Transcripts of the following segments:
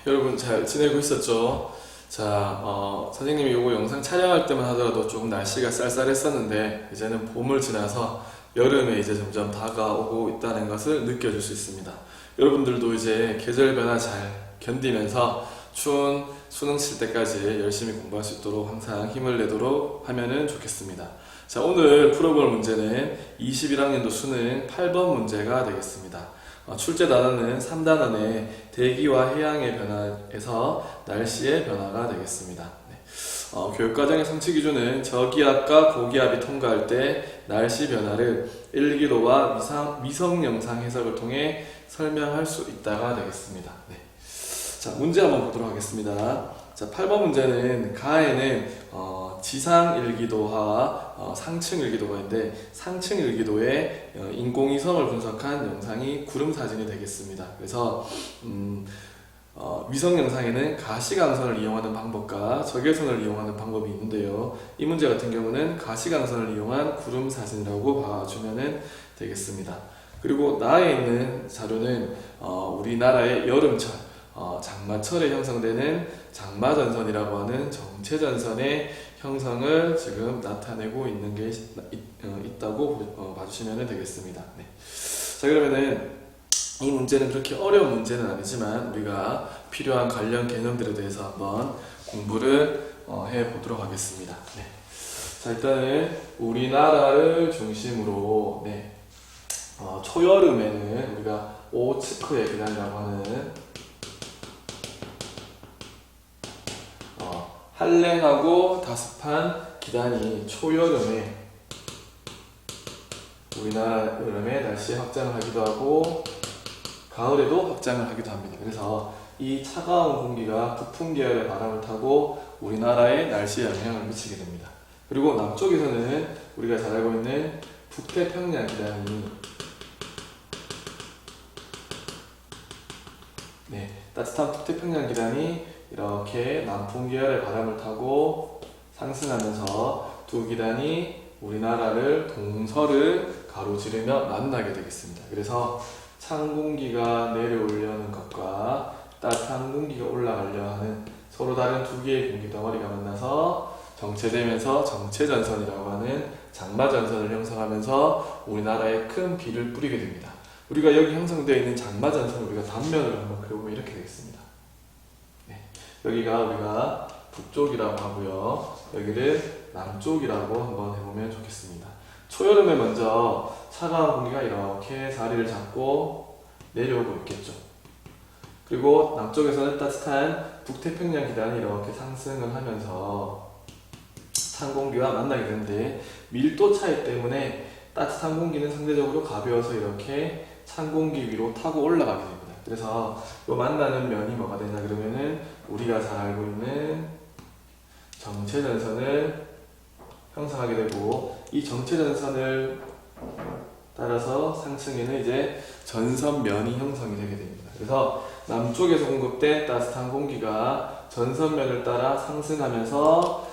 여러분 잘 지내고 있었죠? 자, 선생님이 요거 영상 촬영할 때만 하더라도 조금 날씨가 쌀쌀했었는데 이제는 봄을 지나서 여름에 이제 점점 다가오고 있다는 것을 느껴질 수 있습니다. 여러분들도 이제 계절 변화 잘 견디면서 추운 수능 칠 때까지 열심히 공부할 수 있도록 항상 힘을 내도록 하면은 좋겠습니다. 자, 오늘 풀어볼 문제는 21학년도 수능 8번 문제가 되겠습니다. 출제 단어는 3단원의 대기와 해양의 변화에서 날씨의 변화가 되겠습니다. 네. 교육과정의 성취 기준은 저기압과 고기압이 통과할 때 날씨 변화를 일기도와 위성 영상 해석을 통해 설명할 수 있다가 되겠습니다. 네. 자, 문제 한번 보도록 하겠습니다. 자, 8번 문제는 가에는 지상 일기도와 상층 일기도가 있는데 상층 일기도에 인공위성을 분석한 영상이 구름 사진이 되겠습니다. 그래서 위성 영상에는 가시광선을 이용하는 방법과 적외선을 이용하는 방법이 있는데요. 이 문제 같은 경우는 가시광선을 이용한 구름 사진이라고 봐주면 되겠습니다. 그리고 나에 있는 자료는 우리나라의 여름철 장마철에 형성되는 장마전선이라고 하는 정체전선의 형성을 지금 나타내고 있는 게 있다고 봐주시면 되겠습니다. 네. 자, 그러면은 이 문제는 그렇게 어려운 문제는 아니지만 우리가 필요한 관련 개념들에 대해서 한번 공부를 해보도록 하겠습니다. 네. 자, 일단은 우리나라를 중심으로 초여름에는 우리가 오츠크의 기간이라고 하는 한랭하고 다습한 기단이 초여름에 우리나라 여름에 날씨 확장을 하기도 하고 가을에도 확장을 하기도 합니다. 그래서 이 차가운 공기가 북풍 계열의 바람을 타고 우리나라의 날씨에 영향을 미치게 됩니다. 그리고 남쪽에서는 우리가 잘 알고 있는 북태평양 기단이 따뜻한 북태평양 기단이 이렇게 남풍 계열의 바람을 타고 상승하면서 두 기단이 우리나라를 동서를 가로지르며 만나게 되겠습니다. 그래서 찬 공기가 내려오려는 것과 따뜻한 공기가 올라가려 하는 서로 다른 두 개의 공기 덩어리가 만나서 정체되면서 정체전선이라고 하는 장마전선을 형성하면서 우리나라에 큰 비를 뿌리게 됩니다. 우리가 여기 형성되어 있는 장마전선을 우리가 단면으로 한번 그려보면 이렇게 되겠습니다. 여기가 우리가 북쪽이라고 하고요. 여기를 남쪽이라고 한번 해보면 좋겠습니다. 초여름에 먼저 차가운 공기가 이렇게 자리를 잡고 내려오고 있겠죠. 그리고 남쪽에서는 따뜻한 북태평양 기단이 이렇게 상승을 하면서 찬 공기와 만나게 되는데 밀도 차이 때문에 따뜻한 공기는 상대적으로 가벼워서 이렇게 찬 공기 위로 타고 올라가게 됩니다. 그래서 이 만나는 면이 뭐가 되냐 그러면은 우리가 잘 알고 있는 정체전선을 형성하게 되고 이 정체전선을 따라서 상층에는 이제 전선면이 형성이 되게 됩니다. 그래서 남쪽에서 공급된 따뜻한 공기가 전선면을 따라 상승하면서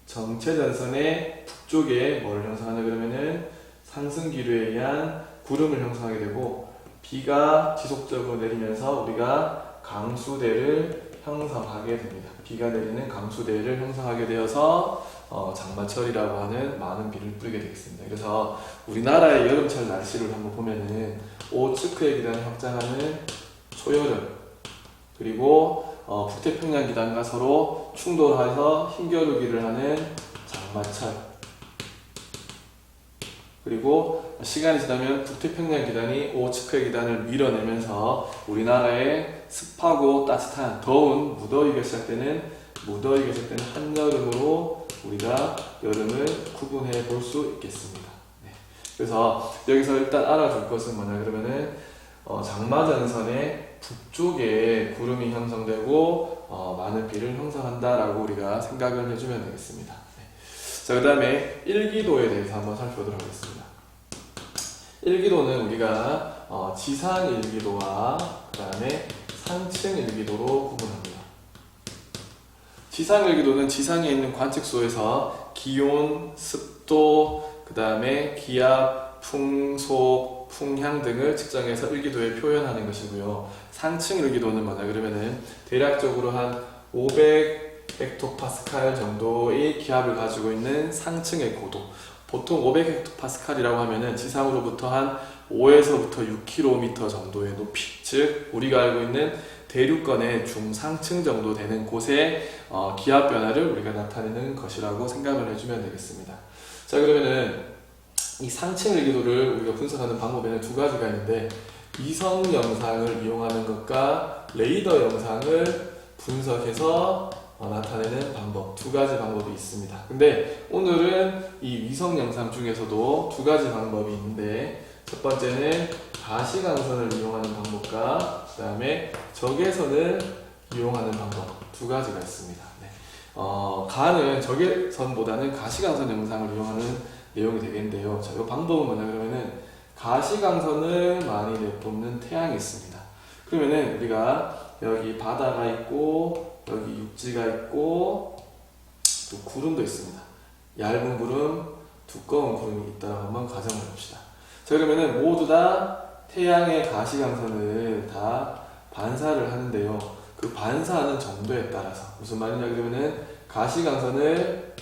정체전선의 북쪽에 뭐를 형성하냐 그러면은 상승기류에 의한 구름을 형성하게 되고 비가 지속적으로 내리면서 우리가 강수대를 형성하게 됩니다. 비가 내리는 강수대를 형성하게 되어서 장마철이라고 하는 많은 비를 뿌리게 되겠습니다. 그래서 우리나라의 여름철 날씨를 한번 보면은 오츠크의 기단이 확장하는 초여름 그리고 북태평양 기단과 서로 충돌해서 힘겨루기를 하는 장마철 그리고 시간이 지나면 북태평양 기단이 오츠크의 기단을 밀어내면서 우리나라의 습하고 따뜻한 더운 무더위가 시작되는 한여름으로 우리가 여름을 구분해 볼 수 있겠습니다. 그래서 여기서 일단 알아둘 것은 뭐냐 그러면은 장마전선의 북쪽에 구름이 형성되고 많은 비를 형성한다라고 우리가 생각을 해주면 되겠습니다. 자, 그 다음에 일기도에 대해서 한번 살펴보도록 하겠습니다. 일기도는 우리가 지상 일기도와 그 다음에 상층 일기도로 구분합니다. 지상 일기도는 지상에 있는 관측소에서 기온, 습도, 그 다음에 기압, 풍속, 풍향 등을 측정해서 일기도에 표현하는 것이고요. 상층 일기도는 뭐냐 그러면은 대략적으로 한 500 헥토파스칼 정도의 기압을 가지고 있는 상층의 고도. 보통 500 헥토파스칼이라고 하면은 지상으로부터 한 5에서부터 6km 정도의 높이, 즉 우리가 알고 있는 대륙권의 중상층 정도 되는 곳의 기압 변화를 우리가 나타내는 것이라고 생각을 해주면 되겠습니다. 자, 그러면은 이 상층 일기도를 우리가 분석하는 방법에는 두 가지가 있는데, 위성 영상을 이용하는 것과 레이더 영상을 분석해서 나타내는 방법, 두 가지 방법이 있습니다. 근데 오늘은 이 위성 영상 중에서도 두 가지 방법이 있는데, 첫 번째는 가시광선을 이용하는 방법과 그 다음에 적외선을 이용하는 방법, 두 가지가 있습니다. 네. 가는 적외선보다는 가시광선 영상을 이용하는 내용이 되겠는데요. 자, 이 방법은 뭐냐 그러면은 가시광선을 많이 내뿜는 태양이 있습니다. 그러면은 우리가 여기 바다가 있고 여기 육지가 있고 또 구름도 있습니다. 얇은 구름, 두꺼운 구름이 있다고 한번 가정을 해봅시다. 자, 그러면은 모두 다 태양의 가시광선을 다 반사를 하는데요. 그 반사하는 정도에 따라서 무슨 말이냐 그러면은 가시광선을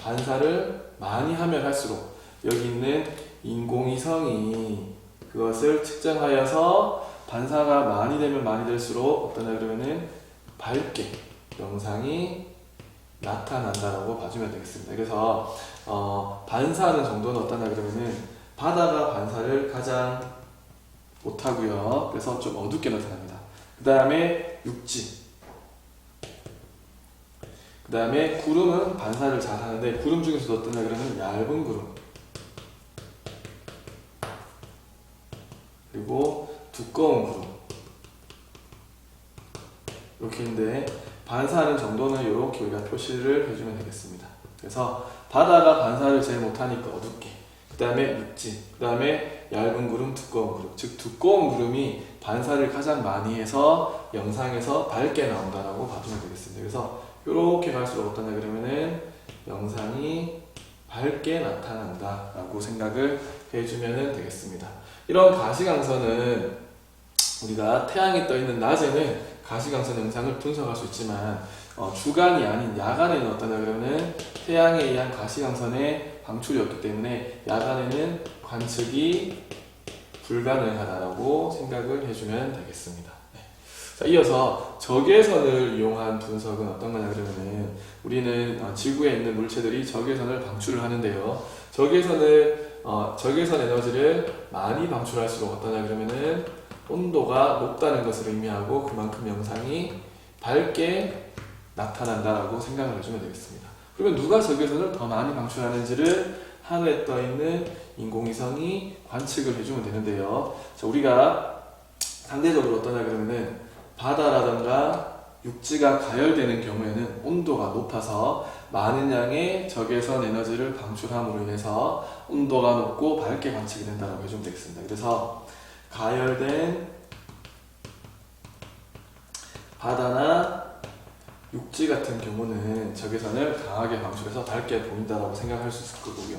반사를 많이 하면 할수록 여기 있는 인공위성이 그것을 측정하여서 반사가 많이 되면 많이 될수록 어떠냐 그러면은 밝게 영상이 나타난다라고 봐주면 되겠습니다. 그래서 반사하는 정도는 어떠냐 그러면은 바다가 반사를 가장 못하고요. 그래서 좀 어둡게 나타납니다. 그 다음에 육지, 그 다음에 구름은 반사를 잘 하는데 구름 중에서도 어떠냐 그러면 얇은 구름, 그리고 두꺼운 구름, 이렇게 있는데 반사하는 정도는 이렇게 우리가 표시를 해주면 되겠습니다. 그래서 바다가 반사를 제일 못하니까 어둡게, 그 다음에 육지, 그 다음에 얇은 구름, 두꺼운 구름, 즉 두꺼운 구름이 반사를 가장 많이 해서 영상에서 밝게 나온다라고 봐주면 되겠습니다. 그래서 이렇게 갈수록 어떠냐 그러면은 영상이 밝게 나타난다 라고 생각을 해주면 되겠습니다. 이런 가시광선은 우리가 태양이 떠있는 낮에는 가시광선 영상을 분석할 수 있지만 주간이 아닌 야간에는 어떠냐 그러면은 태양에 의한 가시광선의 방출이 없기 때문에 야간에는 관측이 불가능하다라고 생각을 해주면 되겠습니다. 네. 자, 이어서 적외선을 이용한 분석은 어떤 거냐 그러면은 우리는 지구에 있는 물체들이 적외선을 방출을 하는데요. 적외선 에너지를 많이 방출할수록 어떠냐 그러면은 온도가 높다는 것을 의미하고 그만큼 영상이 밝게 나타난다라고 생각을 해주면 되겠습니다. 그러면 누가 적외선을 더 많이 방출하는지를 하늘에 떠있는 인공위성이 관측을 해주면 되는데요. 자, 우리가 상대적으로 어떠냐 그러면은 바다라든가 육지가 가열되는 경우에는 온도가 높아서 많은 양의 적외선 에너지를 방출함으로 인해서 온도가 높고 밝게 관측이 된다고 해주면 되겠습니다. 그래서 가열된 바다나 육지 같은 경우는 적외선을 강하게 방출해서 밝게 보인다라고 생각할 수 있을 거고요.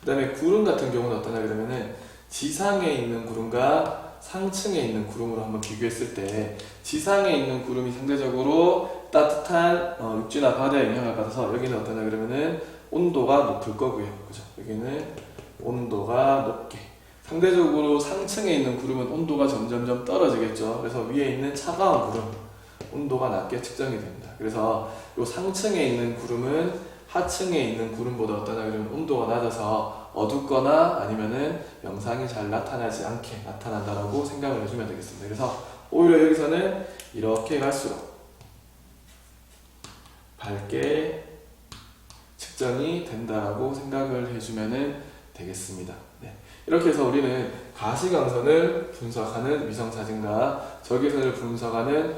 그 다음에 구름 같은 경우는 어떠냐 그러면은 지상에 있는 구름과 상층에 있는 구름으로 한번 비교했을 때 지상에 있는 구름이 상대적으로 따뜻한 육지나 바다의 영향을 받아서 여기는 어떠냐 그러면은 온도가 높을 거고요. 그죠? 여기는 온도가 높게, 상대적으로 상층에 있는 구름은 온도가 점점점 떨어지겠죠. 그래서 위에 있는 차가운 구름 온도가 낮게 측정이 됩니다. 그래서 이 상층에 있는 구름은 하층에 있는 구름보다 어떠냐 그러면 온도가 낮아서 어둡거나 아니면은 영상이 잘 나타나지 않게 나타난다라고 생각을 해주면 되겠습니다. 그래서 오히려 여기서는 이렇게 갈수록 밝게 측정이 된다라고 생각을 해주면 되겠습니다. 네. 이렇게 해서 우리는 가시광선을 분석하는 위성사진과 적외선을 분석하는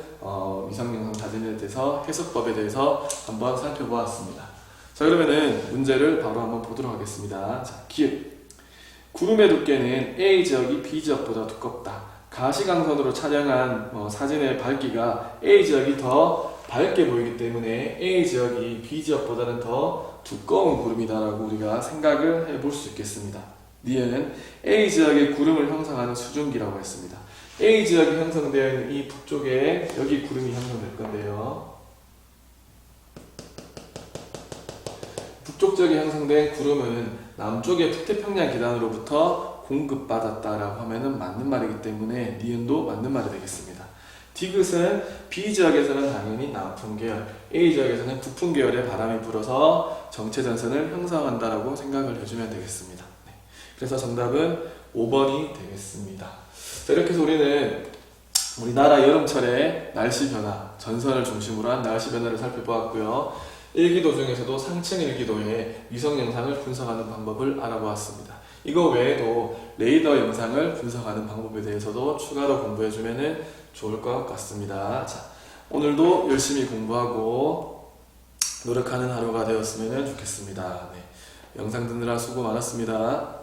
위성영상 사진에 대해서 해석법에 대해서 한번 살펴보았습니다. 자, 그러면은 문제를 바로 한번 보도록 하겠습니다. 자, 기획. 구름의 두께는 A 지역이 B 지역보다 두껍다. 가시광선으로 촬영한 사진의 밝기가 A 지역이 더 밝게 보이기 때문에 A 지역이 B 지역보다는 더 두꺼운 구름이다라고 우리가 생각을 해볼 수 있겠습니다. 니은 A 지역에 구름을 형성하는 수증기라고 했습니다. A 지역이 형성되어 있는 이 북쪽에 여기 구름이 형성될 건데요. 북쪽 지역에 형성된 구름은 남쪽의 북태평양 기단으로부터 공급받았다라고 하면은 맞는 말이기 때문에 니은도 맞는 말이 되겠습니다. 디귿은 B 지역에서는 당연히 남풍 계열, A 지역에서는 북풍 계열의 바람이 불어서 정체전선을 형성한다라고 생각을 해주면 되겠습니다. 네. 그래서 정답은 5번이 되겠습니다. 자, 이렇게 해서 우리는 우리나라 여름철의 날씨 변화, 전선을 중심으로 한 날씨 변화를 살펴보았고요. 일기도 중에서도 상층 일기도의 위성 영상을 분석하는 방법을 알아보았습니다. 이거 외에도 레이더 영상을 분석하는 방법에 대해서도 추가로 공부해주면 좋을 것 같습니다. 자, 오늘도 열심히 공부하고 노력하는 하루가 되었으면 좋겠습니다. 네, 영상 듣느라 수고 많았습니다.